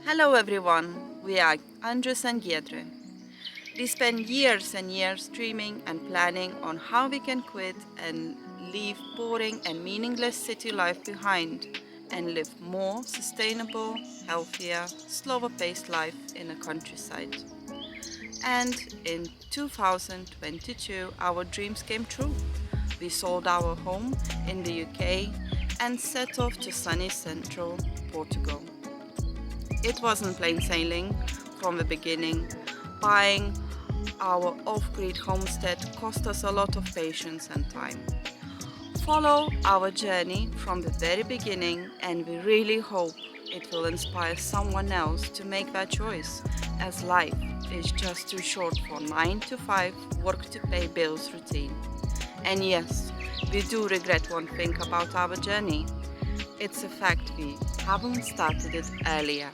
Hello everyone, we are Andres and Giedre. We spend years and years dreaming and planning on how we can quit and leave boring and meaningless city life behind and live more sustainable, healthier, slower paced life in the countryside. And in 2022, our dreams came true. We sold our home in the UK and set off to sunny central Portugal. It wasn't plain sailing from the beginning. Buying our off-grid homestead cost us a lot of patience and time. Follow our journey from the very beginning and we really hope it will inspire someone else to make that choice, as life is just too short for 9 to 5 work to pay bills routine. And yes, we do regret one thing about our journey. It's a fact we haven't started it earlier.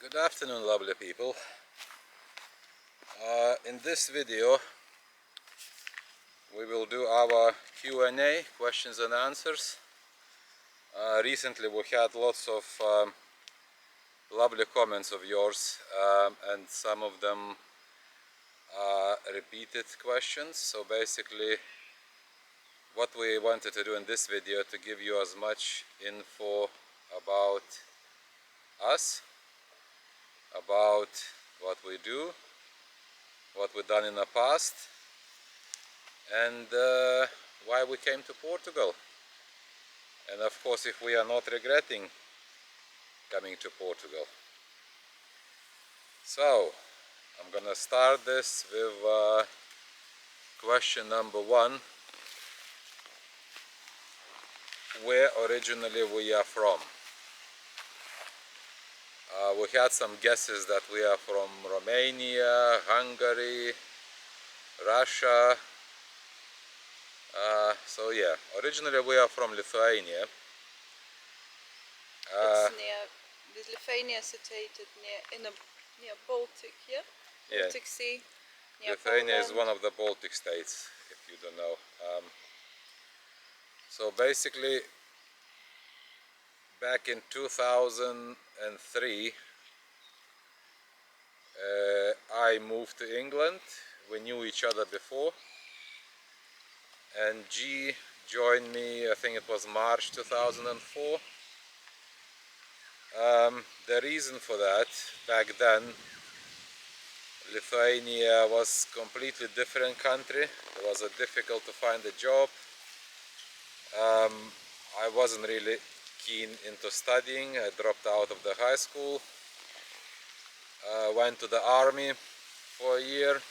Good afternoon, lovely people. In this video we will do our Q&A, questions and answers. Recently we had lots of lovely comments of yours, and some of them are repeated questions. So basically what we wanted to do in this video to give you as much info about us, about what we do, what we've done in the past, and why we came to Portugal, and of course if we are not regretting coming to Portugal. So I'm gonna start this with question number one: where originally we are from. We had some guesses that we are from Romania, Hungary, Russia. So yeah, originally we are from Lithuania. It's near, Lithuania is situated near Baltic, yeah? Baltic Yeah, Sea, near Lithuania is Poland. one of the Baltic states, if you don't know. So basically, back in 2003, I moved to England. We knew each other before, and G joined me, I think it was March 2004. The reason for that, back then Lithuania was a completely different country. It was difficult to find a job. I wasn't really keen into studying. I dropped out of the high school. went to the army for a year,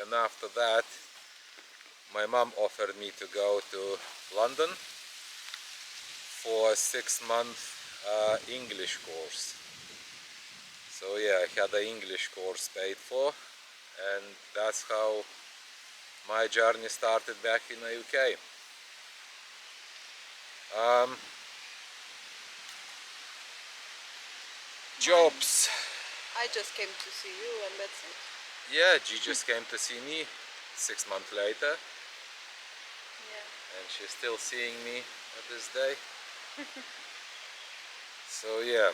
and after that my mom offered me to go to London for a 6-month English course. So yeah, I had an English course paid for, and that's how my journey started back in the UK. Jobs. I just came to see you and that's it. Yeah, G just came to see me 6 months later, Yeah. and she's still seeing me at this day. So yeah,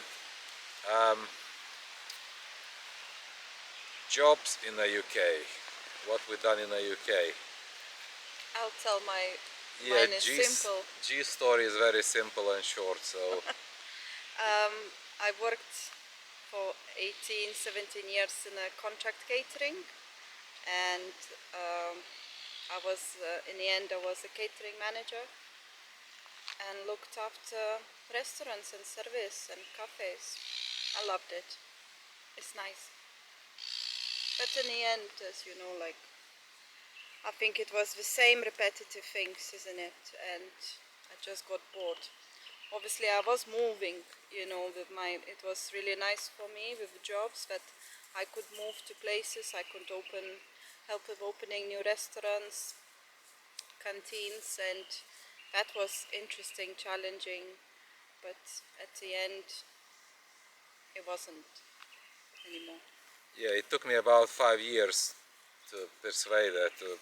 jobs in the UK. What we done in the UK? I'll tell Yeah, mine is simple. G story is very simple and short. So I worked for 18, 17 years in a contract catering, and I was in the end I was a catering manager and looked after restaurants and service and cafes. I loved it. It's nice. But in the end, as you know, like I think it was the same repetitive things, isn't it? And I just got bored. Obviously, I was moving, with it was really nice for me with the jobs that I could move to places, I could help with opening new restaurants, canteens, and that was interesting, challenging, but at the end, it wasn't anymore. yeah, it took me about 5 years to persuade her to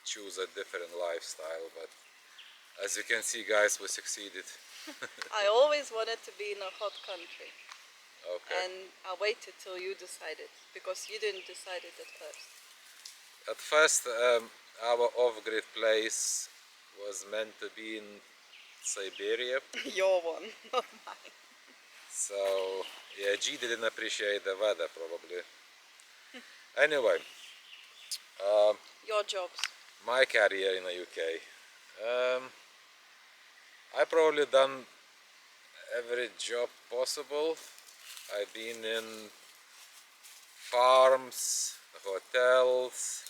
choose a different lifestyle, but as you can see, guys, we succeeded. I always wanted to be in a hot country. Okay. And I waited till you decided, because you didn't decide it at first. At first, our off-grid place was meant to be in Siberia, Your one, not mine. so yeah, G didn't appreciate the weather probably. Anyway, Your jobs. my career in the UK. I probably done every job possible. I've been in farms, hotels.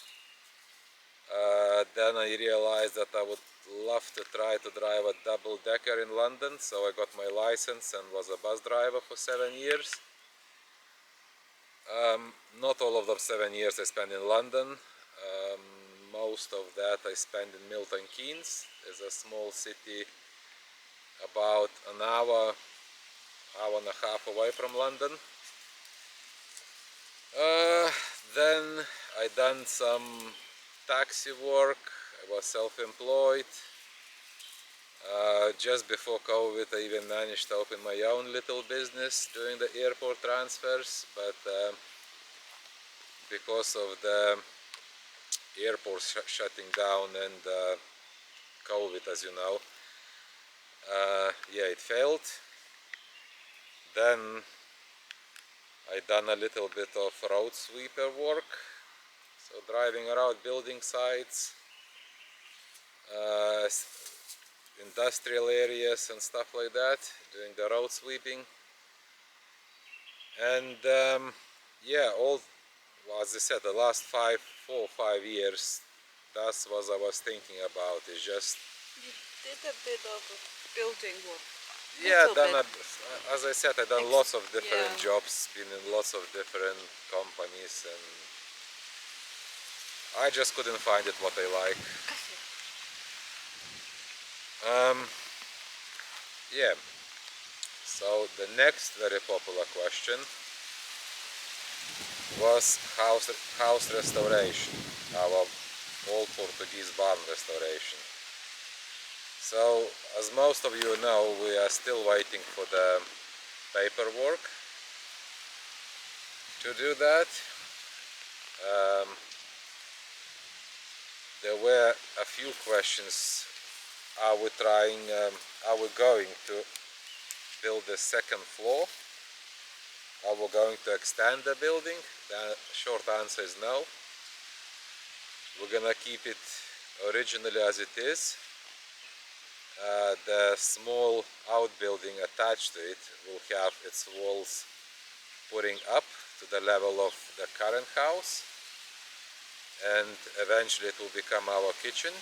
Then I realized that I would love to try to drive a double-decker in London, so I got my license and was a bus driver for 7 years. Not all of those 7 years I spent in London. Most of that I spent in Milton Keynes. It's a small city about an hour and a half away from London. Then I done some taxi work. I was self-employed. Just before COVID, I even managed to open my own little business doing the airport transfers, but because of the airport shutting down and COVID, as you know, yeah, it failed. Then I done a little bit of road sweeper work, so driving around building sites, industrial areas and stuff like that, doing the road sweeping. And yeah, as I said, the last 4 or 5 years, that's what I was thinking about. It's just You did a bit of building work. yeah, Little bit. as I said, I done lots of different Yeah. jobs, been in lots of different companies, and I just couldn't find it what I like. Yeah. So the next very popular question was house restoration, our old Portuguese barn restoration. So, as most of you know, we are still waiting for the paperwork to do that. There were a few questions. Are we going to build the second floor? Are we going to extend the building? The short answer is no. We're gonna keep it originally as it is. The small outbuilding attached to it will have its walls putting up to the level of the current house, and eventually it will become our kitchen.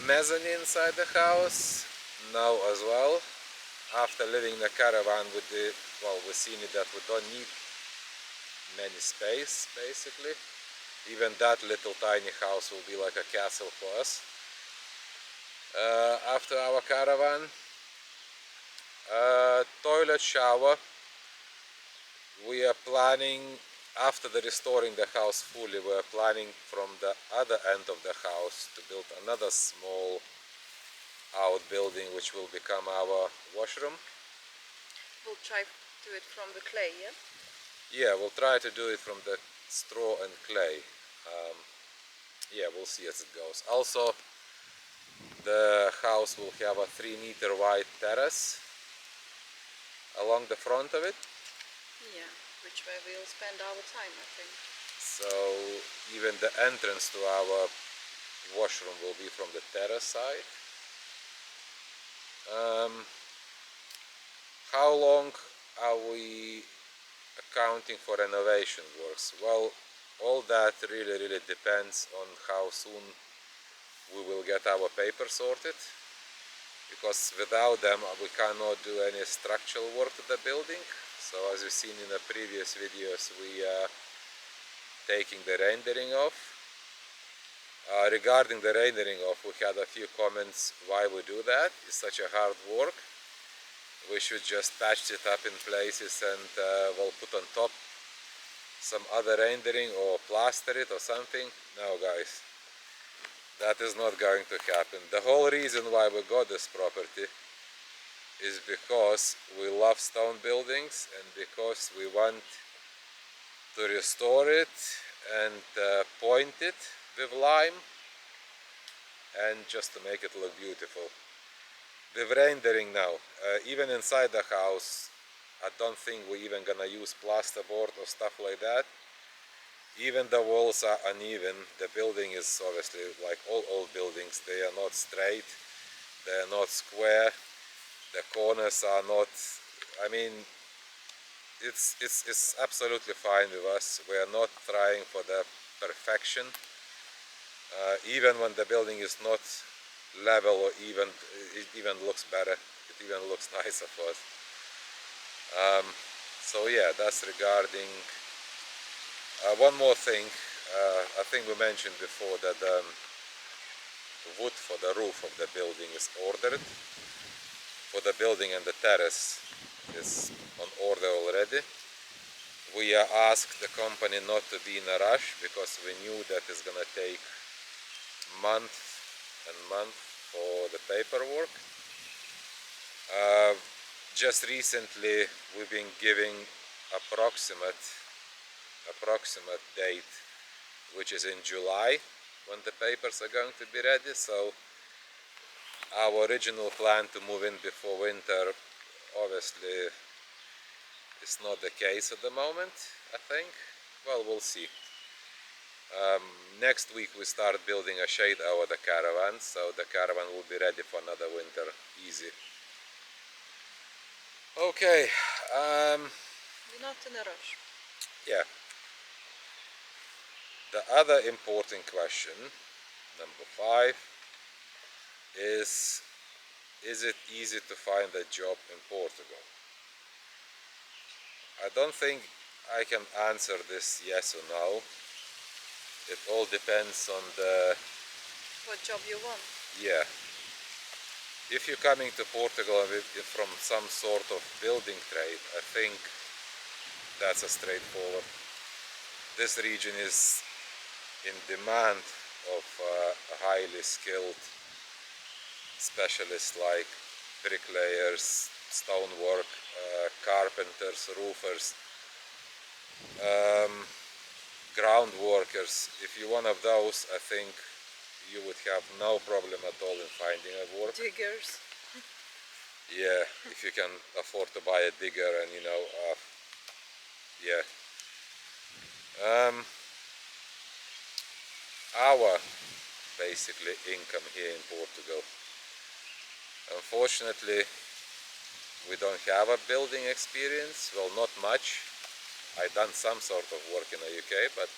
Mezzanine inside the house now as well. After living in the caravan, we've seen it that we don't need many space basically. Even that little tiny house will be like a castle for us. After our caravan, toilet, shower. We are planning, after restoring the house fully, we are planning from the other end of the house to build another small outbuilding which will become our washroom. We'll try to do it from the clay, yeah? Yeah, we'll try to do it from the straw and clay. Yeah, we'll see as it goes. Also, the house will have a 3-meter wide terrace along the front of it. Yeah, which way we'll spend our time, I think. So even the entrance to our washroom will be from the terrace side. How long are we accounting for renovation works? Well, all that really depends on how soon we will get our papers sorted, because without them we cannot do any structural work to the building. So as you've seen in the previous videos, we are taking the rendering off. Regarding the rendering off, we had a few comments why we do that. It's such a hard work. We should just patch it up in places and we'll put on top some other rendering or plaster it or something. No guys, that is not going to happen. The whole reason why we got this property is because we love stone buildings and because we want to restore it and point it with lime and just to make it look beautiful. With rendering now, even inside the house, I don't think we're even gonna use plasterboard or stuff like that. Even the walls are uneven. The building is obviously like all old buildings. They are not straight, they are not square, the corners are not, I mean, it's absolutely fine with us. We are not trying for the perfection. Even when the building is not level or even, it even looks better, it even looks nicer for us. So yeah, that's regarding one more thing. I think we mentioned before that wood for the roof of the building is ordered. For the building and the terrace is on order already. We asked the company not to be in a rush because we knew that it's gonna take month and month for the paperwork. Just recently we've been giving approximate date, which is in July when the papers are going to be ready. So our original plan to move in before winter obviously is not the case at the moment, I think. Well, we'll see. Next week we start building a shade over the caravan, so the caravan will be ready for another winter easy. Okay, We're not in a rush. yeah. The other important question, number 5, is it easy to find a job in Portugal? I don't think I can answer this yes or no. It all depends on the... What job you want? Yeah. If you're coming to Portugal from some sort of building trade, I think that's a straightforward. This region is in demand of highly skilled specialists like bricklayers, stonework, carpenters, roofers, ground workers. If you're one of those, I think you would have no problem at all in finding a work. Diggers. Yeah, if you can afford to buy a digger and yeah. Our basically income here in Portugal, unfortunately, we don't have a building experience. Well, not much. I done some sort of work in the UK, but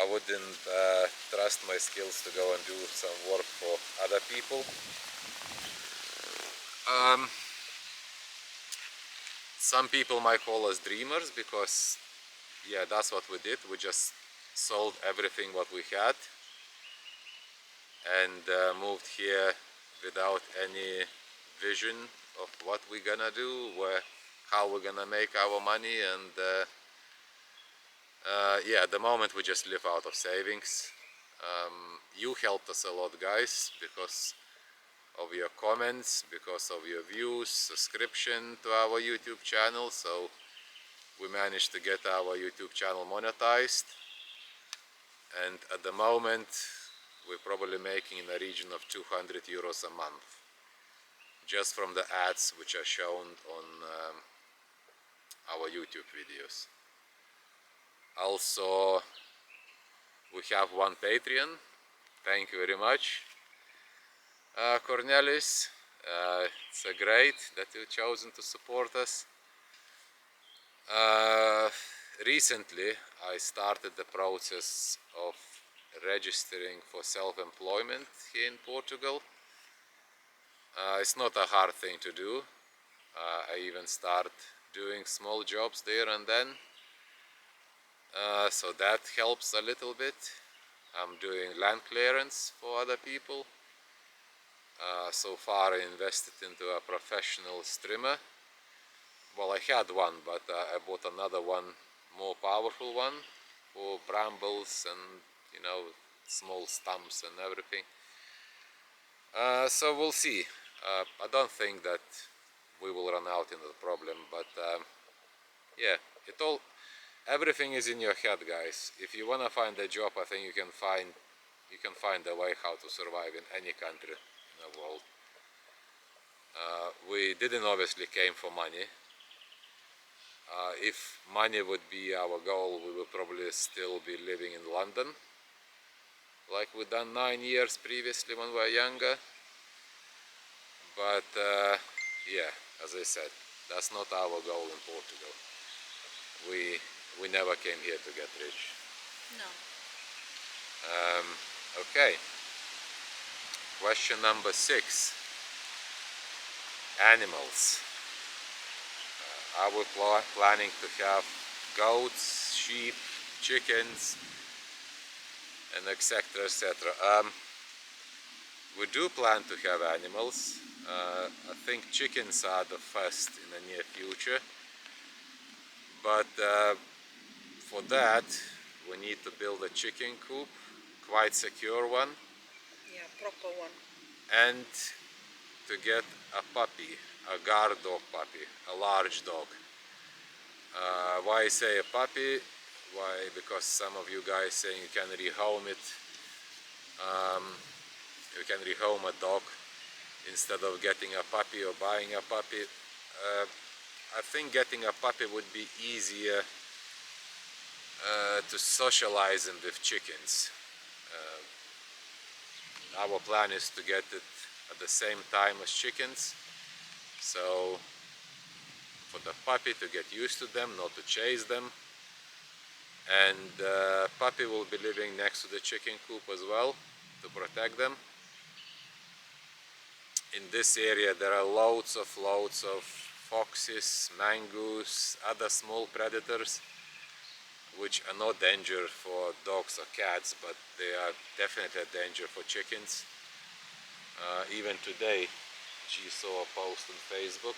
I wouldn't trust my skills to go and do some work for other people. Some people might call us dreamers because, yeah, that's what we did. We just sold everything what we had and moved here without any vision of what we're gonna do, how we're gonna make our money, and yeah, at the moment we just live out of savings. You helped us a lot, guys, because of your comments, because of your views, subscription to our YouTube channel. So we managed to get our YouTube channel monetized, and at the moment we're probably making in the region of 200 euros a month just from the ads which are shown on our YouTube videos. Also, we have one Patreon. Thank you very much, Cornelis. It's great that you've chosen to support us. Recently I started the process of registering for self-employment here in Portugal. It's not a hard thing to do. I even start doing small jobs there and then, so that helps a little bit. I'm doing land clearance for other people. So far I invested into a professional trimmer. Well, I had one, but I bought another one, more powerful one, for brambles and, you know, small stumps and everything. So we'll see. I don't think that we will run out into the problem, but yeah, everything is in your head, guys. If you wanna find a job, I think you can find a way how to survive in any country in the world. We didn't obviously came for money. If money would be our goal, we would probably still be living in London, like we done 9 years previously when we were younger. But yeah, as I said, that's not our goal in Portugal. We never came here to get rich. No. Okay. Question number 6. Animals. Are we planning to have goats, sheep, chickens, and etc. etc. We do plan to have animals. I think chickens are the first in the near future, but for that we need to build a chicken coop, quite secure one. Yeah, proper one. And to get a puppy, a guard dog puppy, a large dog. Why I say a puppy? Why? Because some of you guys saying you can rehome it. You can rehome a dog instead of getting a puppy or buying a puppy. I think getting a puppy would be easier to socialize them with chickens. Our plan is to get it at the same time as chickens, so for the puppy to get used to them, not to chase them, and puppy will be living next to the chicken coop as well to protect them. In this area there are loads of foxes, mangoes, other small predators which are no danger for dogs or cats, but they are definitely a danger for chickens. Even today G saw a post on Facebook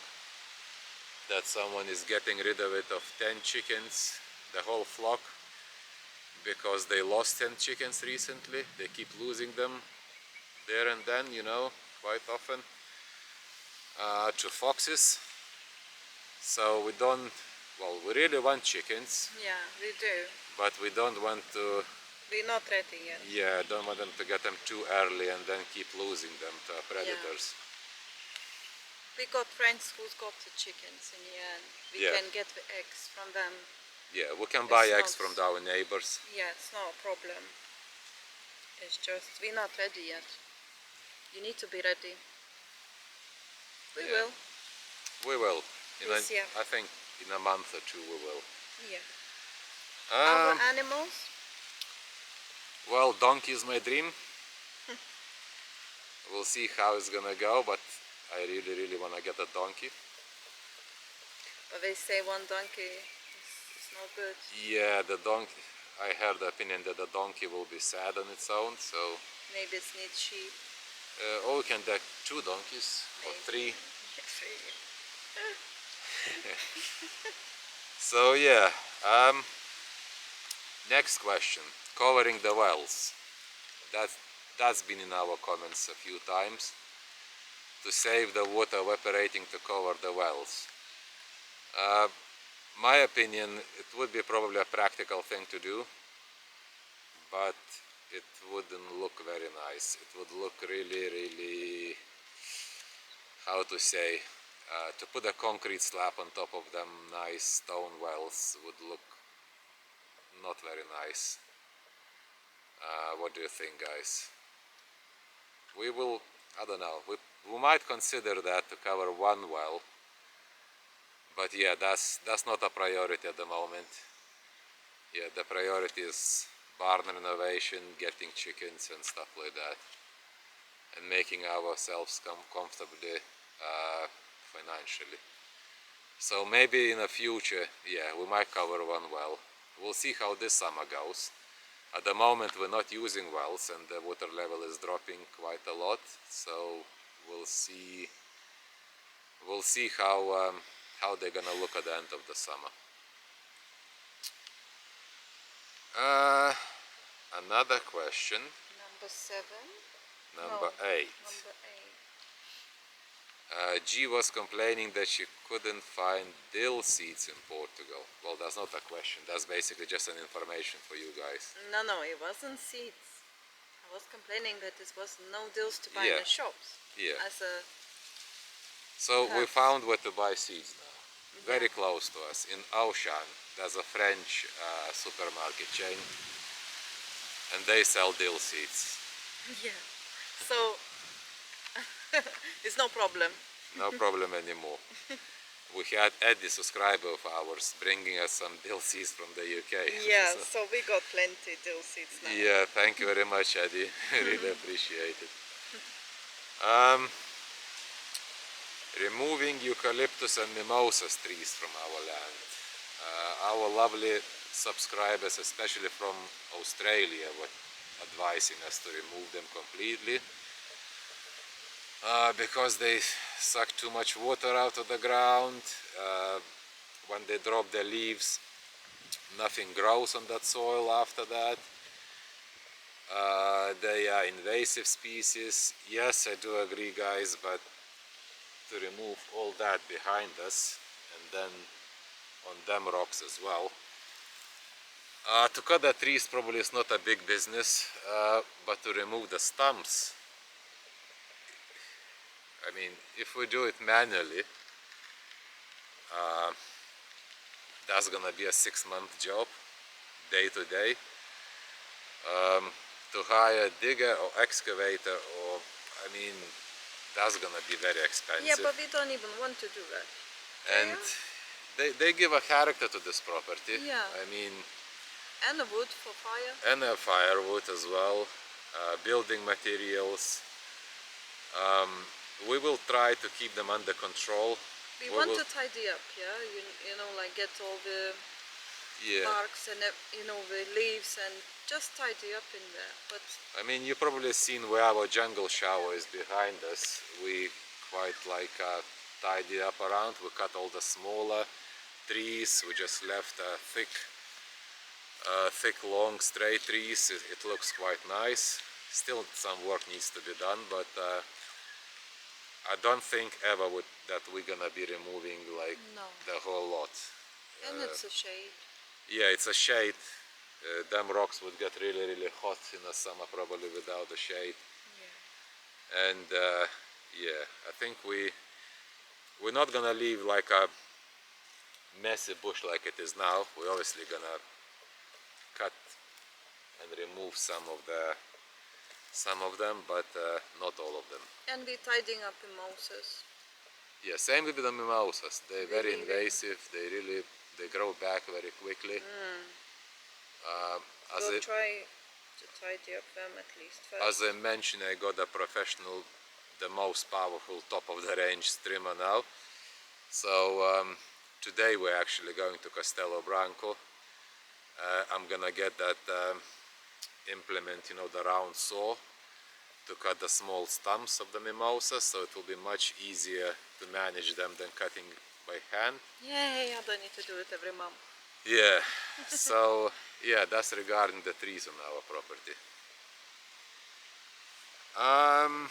that someone is getting rid of 10 chickens, the whole flock, because they lost 10 chickens recently. They keep losing them there and then, you know, quite often, to foxes. So we don't, well, we really want chickens. Yeah, we do. But we don't want to, We're not ready yet. yeah, don't want them to get them too early and then keep losing them to predators. We got friends who's got the chickens in the end. We can get the eggs from them. Yeah, we can buy eggs from our neighbors. Yeah, it's not a problem. It's just we're not ready yet. You need to be ready. We will. We will. This year. I think in a month or two we will. Yeah. Um, Our animals? well, donkey is my dream. We'll see how it's gonna go, but I really, really wanna get a donkey. But they say one donkey is no good. Yeah, the donkey. I heard the opinion that the donkey will be sad on its own, so. Maybe it needs sheep. Or we can get 2 donkeys or 3. Three. So yeah. Next question. Covering the wells. That's been in our comments a few times. To save the water evaporating to cover the wells. My opinion, it would be probably a practical thing to do, but it wouldn't look very nice. It would look really, really, how to say, to put a concrete slab on top of them nice stone wells would look not very nice. What do you think, guys? We will, I don't know, we might consider that to cover one well, but yeah, that's not a priority at the moment. Yeah, the priority is barn renovation, getting chickens and stuff like that, and making ourselves comfortably financially. So maybe in the future, yeah, we might cover one well. We'll see how this summer goes. At the moment we're not using wells and the water level is dropping quite a lot, so we'll see how they're gonna look at the end of the summer. Another question. Number 7. Number 8. Number 8. G was complaining that she couldn't find dill seeds in Portugal. Well, that's not a question. That's basically just an information for you guys. No, it wasn't seeds. I was complaining that there was no deals to buy in Yeah. the shops. Yeah. So we found where to buy seeds now. Yeah. Very close to us. In Auchan, there's a French supermarket chain, and they sell dill seeds. Yeah. So it's no problem. No problem anymore. We had Eddie, subscriber of ours, bringing us some dill seeds from the UK. Yeah, so we got plenty dill seeds now. Yeah, thank you very much, Eddie. Really appreciate it. Removing eucalyptus and mimosas trees from our land. Our lovely subscribers, especially from Australia, were advising us to remove them completely. Because they suck too much water out of the ground. When they drop their leaves, nothing grows on that soil after that. They are invasive species. Yes, I do agree, guys, but to remove all that behind us and then on them rocks as well. To cut the trees probably is not a big business, but to remove the stumps, I mean, if we do it manually, that's gonna be a 6-month job, day to day. To hire a digger or excavator, or I mean, that's gonna be very expensive. Yeah, but we don't even want to do that. And they give a character to this property. Yeah. I mean, And the wood for fire. and firewood as well, building materials. We will try to keep them under control. We want to tidy up, yeah. You know, like get all the barks and the leaves and just tidy up in there. But I mean, you probably seen where our jungle shower is behind us. We quite like tidy up around. We cut all the smaller trees. We just left thick, long, straight trees. It looks quite nice. Still, some work needs to be done, but I don't think ever that we're gonna be removing like the whole lot. And it's a shade. Yeah, it's a shade. Them rocks would get really, really hot in the summer probably without the shade. Yeah. And yeah, I think we're not gonna leave like a messy bush like it is now. We're obviously gonna cut and remove some of them, but not all of them. And we're tidying up in mimosas. Yeah, same with the mimosas. They're very Really, really. invasive. They grow back very quickly. Um, as We'll it try to tidy up them at least as first. I mentioned, I got a professional, the most powerful top of the range trimmer now. So today we're actually going to Castello Branco. I'm gonna get that implement, you know, the round saw to cut the small stumps of the mimosas, so it will be much easier to manage them than cutting by hand. Yay, I don't need to do it every month. Yeah, so yeah, that's regarding the trees on our property. Um,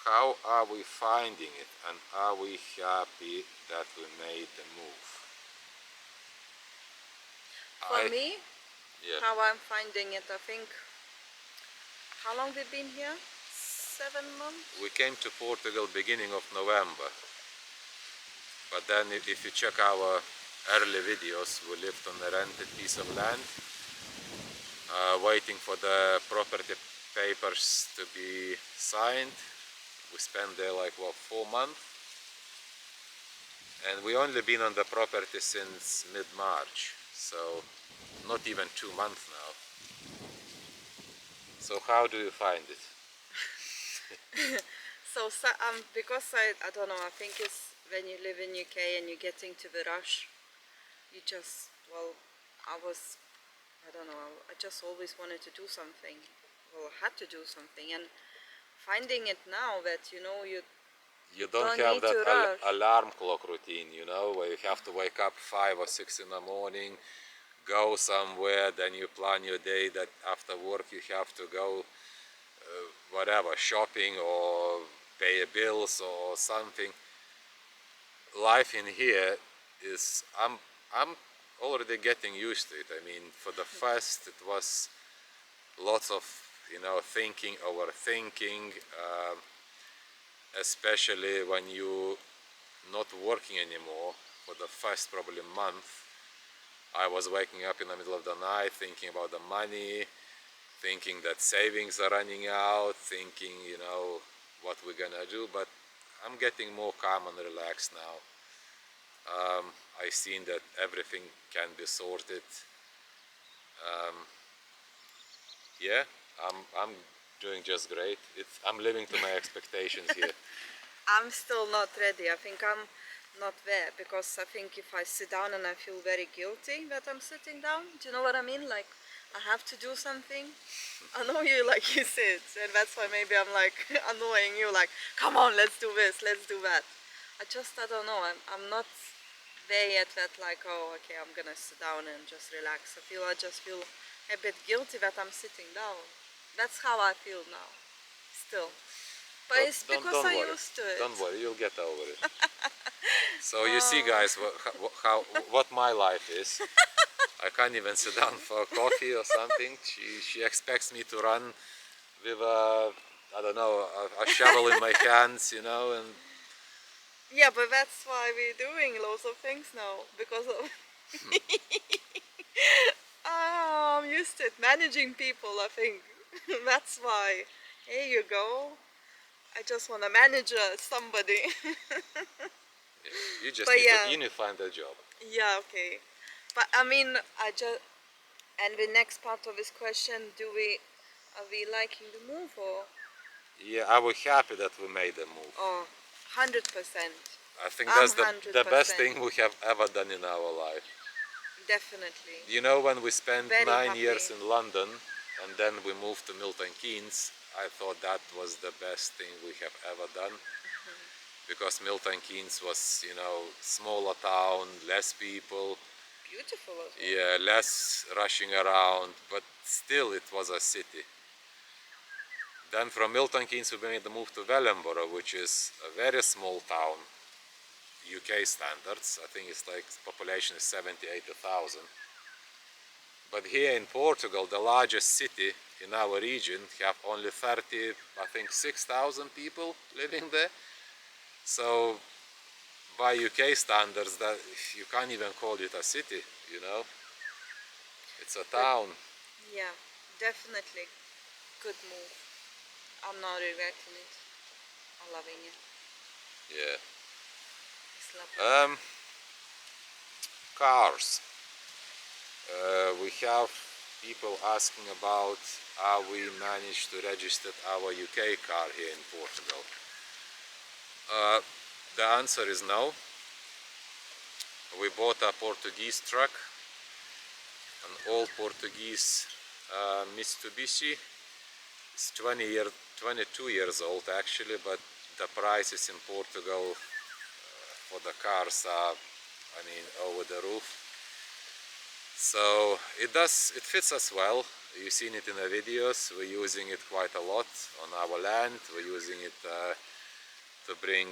how are we finding it, and are we happy that we made the move? For me, Yeah, how I'm finding it, I think, how long we've been here? 7 months? we came to Portugal beginning of November, but then if you check our early videos, we lived on a rented piece of land, waiting for the property papers to be signed. We spent there like, what, 4 months? And we only been on the property since mid-March, so not even 2 months now. So how do you find it? Because I don't know, I think it's when you live in UK and you get into the rush, you just, well, I don't know, I just always wanted to do something. Well, I had to do something, and finding it now that, You don't don't have need that to rush. alarm clock routine, you know, where you have to wake up 5 or 6 in the morning, go somewhere, then you plan your day that after work you have to go whatever, shopping or pay bills or something. Life in here is, I'm already getting used to it. I mean, for the first it was lots of, you know, thinking, overthinking, especially when you not working anymore. For the first probably month, I was waking up in the middle of the night thinking about the money, thinking that savings are running out, thinking, you know, what we're gonna do. But I'm getting more calm and relaxed now. I've seen that everything can be sorted. Yeah, I'm doing just great. I'm living to my expectations here. I'm still not ready. I think I'm not there because I think if I sit down and I feel very guilty that I'm sitting down, do you know what I mean? Like I have to do something. I know you like you said, and that's why maybe I'm like annoying you. Like, come on, let's do this, let's do that. I don't know. I'm not there yet. That like, oh, okay, I'm gonna sit down and just relax. I just feel a bit guilty that I'm sitting down. That's how I feel now. Still. But But it's because don't I worry, used to it. don't worry, you'll get over it. So you see, guys, what my life is. I can't even sit down for a coffee or something. She expects me to run with a, I don't know, a shovel in my hands, you know, and Yeah, but that's why we're doing lots of things now because of I'm used to it. Managing people, I think. That's why. Here you go. I just want to manage somebody. yeah, you just But need to yeah, you need to find a job. yeah, okay. But I mean, I just and the next part of this question, are we liking the move or Yeah, I was happy that we made the move. oh, 100%. I think I'm that's the best 100%. thing we have ever done in our life. Definitely. You know, when we spent Very 9 years happy. in London and then we moved to Milton Keynes, I thought that was the best thing we have ever done. Because Milton Keynes was, you know, smaller town, less people, Beautiful as well. yeah, less rushing around, but still it was a city. Then from Milton Keynes we made the move to Wellingborough, which is a very small town, UK standards. I think it's like population is 70, 80,000. But here in Portugal, the largest city in our region, have only 30, I think 6,000 people living there. So by UK standards, that you can't even call it a city, you know. It's a But town. yeah, definitely good move. I'm not regretting it. I'm loving it. Yeah. It's lovely. Cars. We have people asking about how we managed to register our UK car here in Portugal. The answer is no. We bought a Portuguese truck, an old Portuguese Mitsubishi. It's 22 years old actually, but the prices in Portugal for the cars are, I mean, over the roof. So it fits us well. You've seen it in the videos. We're using it quite a lot on our land. We're using it to bring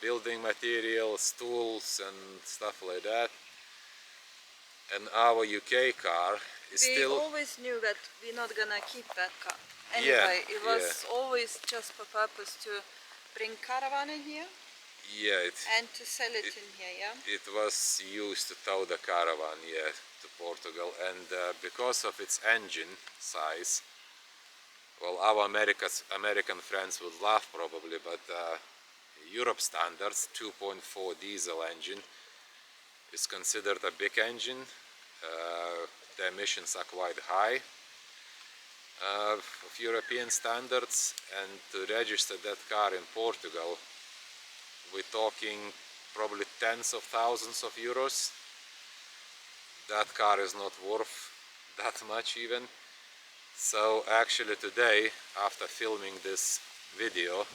building materials, tools and stuff like that. And our UK car is We still, always knew that we're not gonna keep that car. yeah, Anyway, it yeah, was always just for purpose to bring caravan in here yeah. and to sell it in here, yeah? It was used to tow the caravan, yeah, to Portugal, and because of its engine size, well, our American friends would laugh probably, but Europe standards 2.4 diesel engine is considered a big engine. The emissions are quite high of European standards, and to register that car in Portugal, we're talking probably tens of thousands of euros. That car is not worth that much even. So actually today, after filming this video,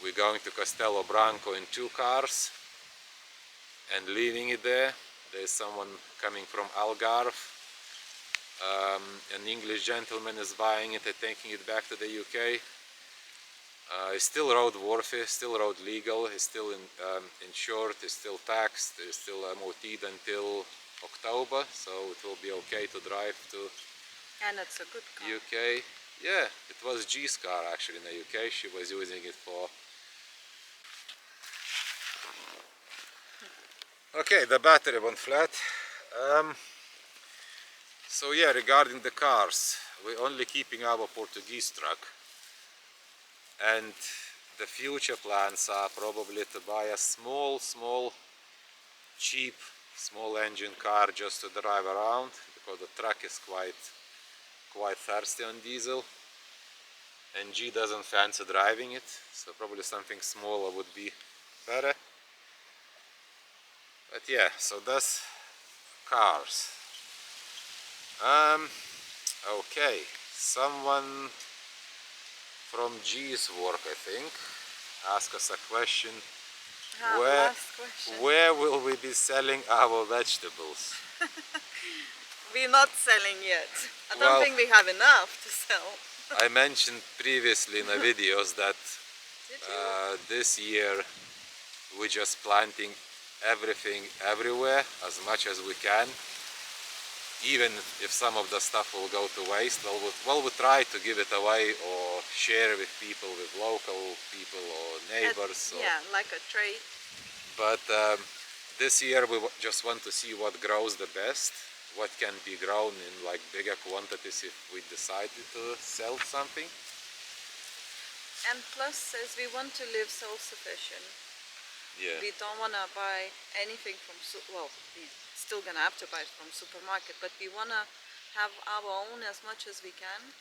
we're going to Castelo Branco in 2 cars and leaving it there. There's someone coming from Algarve. An English gentleman is buying it and taking it back to the UK. It's still roadworthy, still road legal, it's still insured, it's still taxed, it's still MOT'd until October, so it will be okay to drive to And it's a good car. UK. Yeah, it was G's car actually in the UK. She was using it for... Okay, the battery went flat. So yeah, regarding the cars, we're only keeping our Portuguese truck, and the future plans are probably to buy a small, cheap, small engine car just to drive around, because the truck is quite thirsty on diesel, and G doesn't fancy driving it, so probably something smaller would be better. But yeah, so that's cars. Okay, someone from G's work, I think, asked us a question. Last question. Where will we be selling our vegetables? We're not selling yet. I don't Well, think we have enough to sell. I mentioned previously in the videos that Did you? this year we're just planting everything everywhere as much as we can. Even if some of the stuff will go to waste, we'll try to give it away or share with people, with local people or neighbors. Yeah, like a trade. But this year we just want to see what grows the best, what can be grown in like bigger quantities if we decided to sell something. And plus, as we want to live self-sufficient, Yeah. we don't want to buy anything from, well, we still gonna have to buy it from supermarket, but we want to have our own as much as we can,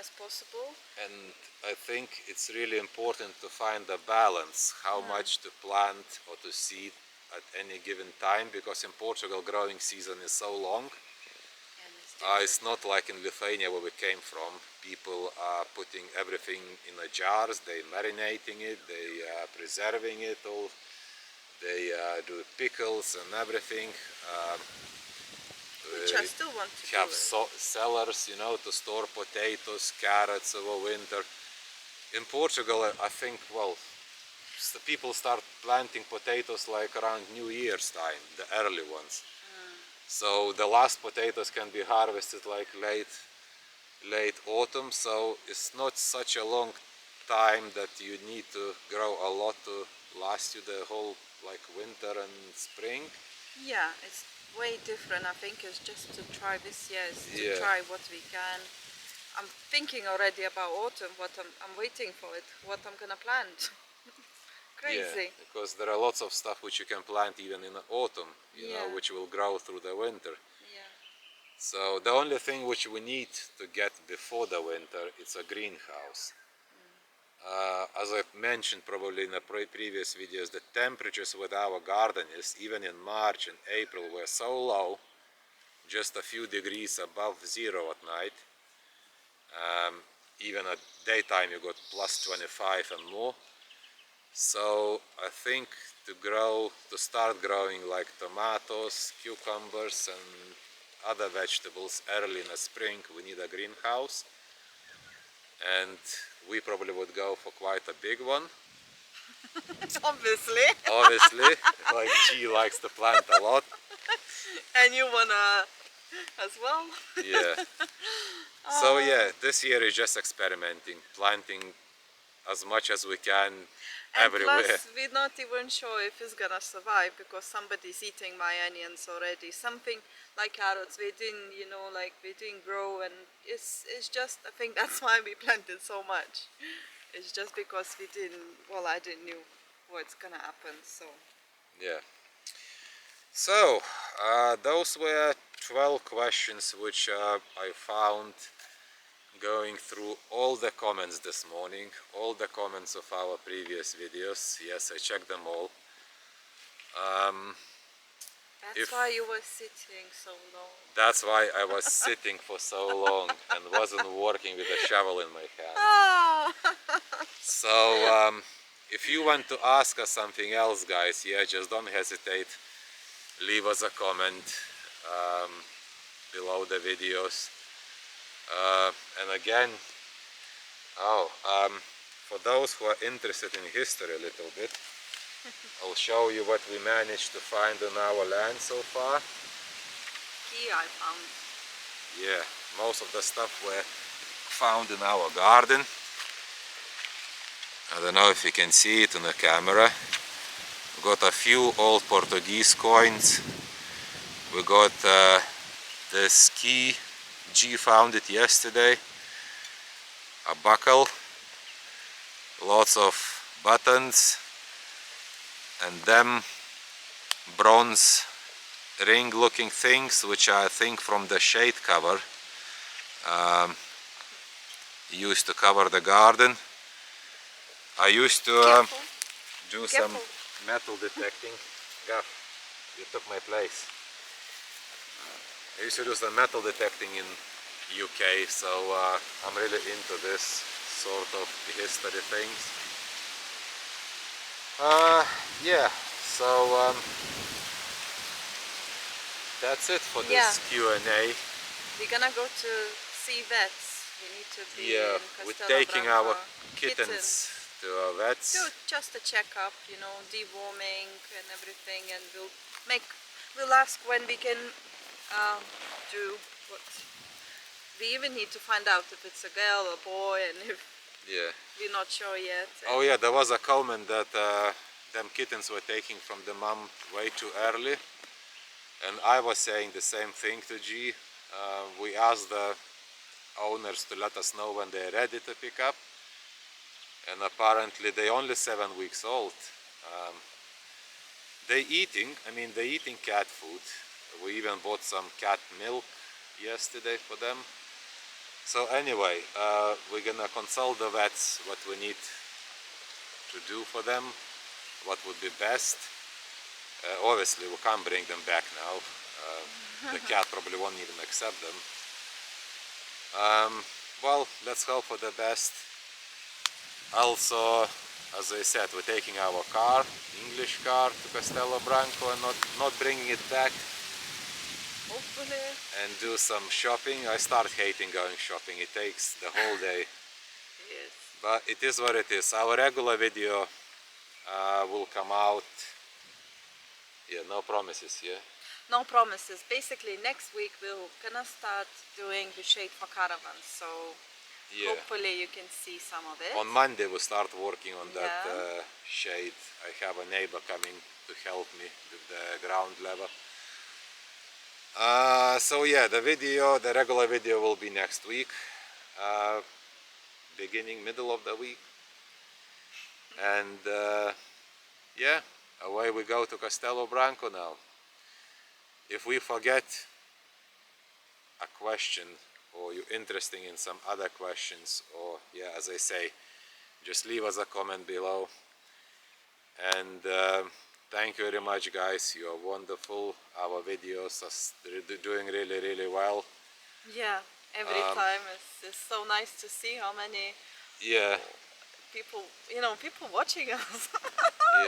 as possible. And I think it's really important to find a balance, how much to plant or to seed at any given time, because in Portugal growing season is so long. And it's It's not like in Lithuania where we came from. People are putting everything in the jars, they marinating it, they preserving it all, they do pickles and everything. which I still want to Have do it. cellars, you know, to store potatoes, carrots over winter. In Portugal, I think, well, the people start planting potatoes like around New Year's time, the early ones. So the last potatoes can be harvested like late autumn, so it's not such a long time that you need to grow a lot to last you the whole like winter and spring. Yeah, it's way different. I think it's just to try this year, is to Yeah. try what we can. I'm thinking already about autumn, what I'm waiting for it, what I'm gonna plant. Crazy. because there are lots of stuff which you can plant even in the autumn, you know, Yeah. which will grow through the winter. Yeah. So the only thing which we need to get before the winter is a greenhouse. As I've mentioned probably in the previous videos, the temperatures with our gardeners, even in March and April, were so low, just a few degrees above zero at night. Even at daytime you got plus 25 and more. So I think to start growing like tomatoes, cucumbers and other vegetables early in the spring, we need a greenhouse. And we probably would go for quite a big one. Obviously. Obviously, like G likes to plant a lot. And you wanna as well? Yeah. So yeah, this year is just experimenting, planting as much as we can And everywhere. plus, we're not even sure if it's gonna survive because somebody's eating my onions already. Something like carrots, we didn't, like we didn't grow, and it's just. I think that's why we planted so much. It's just because we didn't. Well, I didn't knew what's gonna happen. So. Yeah. So those were 12 questions which I found going through all the comments this morning, all the comments of our previous videos. Yes, I checked them all. That's why you were sitting so long. That's why I was sitting for so long and wasn't working with a shovel in my hand. Oh. So if you want to ask us something else, guys, yeah, just don't hesitate. Leave us a comment below the videos. And again, for those who are interested in history a little bit, I'll show you what we managed to find on our land so far. Here I found. Yeah, most of the stuff were found in our garden. I don't know if you can see it in the camera. We got a few old Portuguese coins. We got this key. G found it yesterday. A buckle. Lots of buttons. And them bronze ring looking things, which I think from the shade cover used to cover the garden. I used to do some metal detecting. Gaff, you took my place. I used to do some metal detecting in UK, so I'm really into this sort of history things. Yeah, so that's it for this Q&A. We're gonna go to see vets. We need to be Yeah, in we're Castelo taking Branco. our kittens to our vets. Do just a checkup, deworming and everything, and we'll ask when we can do what. We even need to find out if it's a girl or boy, and if we're not sure yet. Oh yeah, there was a comment that them kittens were taking from the mom way too early, and I was saying the same thing to G. We asked the owners to let us know when they're ready to pick up, and apparently they're only 7 weeks old. They're eating cat food. We even bought some cat milk yesterday for them. So anyway, we're gonna consult the vets what we need to do for them, what would be best. Obviously we can't bring them back now. The cat probably won't even accept them. Well, let's hope for the best. Also, as I said, we're taking our car, English car, to Castelo Branco and not bringing it back. Hopefully. And do some shopping. I start hating going shopping. It takes the whole day. Yes. But it is what it is. Our regular video will come out. Yeah, no promises, yeah? No promises. Basically, next week we're gonna start doing the shade for caravans. So hopefully you can see some of it. On Monday we'll start working on that shade. I have a neighbor coming to help me with the ground level. So yeah, the regular video will be next week, beginning, middle of the week, and yeah, away we go to Castelo Branco now. If we forget a question, or you're interested in some other questions, or yeah, as I say, just leave us a comment below. And thank you very much, guys. You are wonderful. Our videos are doing really well. Yeah, every time it's so nice to see how many Yeah, people, people watching us.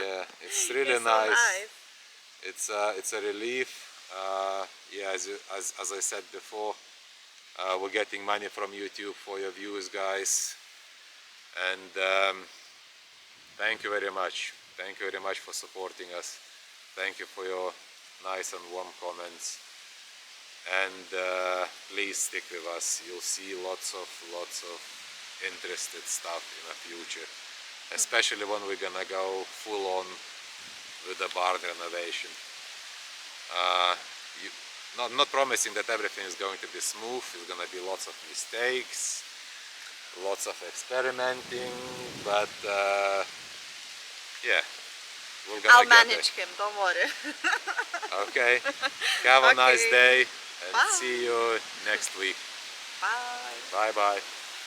yeah, it's really It's so nice. nice. It's a relief. Yeah, as I said before, we're getting money from YouTube for your views, guys. And thank you very much. Thank you very much for supporting us. Thank you for your nice and warm comments. And please stick with us. You'll see lots of interested stuff in the future, especially when we're gonna go full on with the barn renovation. Uh, you, not promising that everything is going to be smooth. There's gonna be lots of mistakes, lots of experimenting, but yeah, we're I'll gonna get there. manage him, don't worry. Okay, have a nice Okay. day and Bye. see you next week. Bye. Bye bye.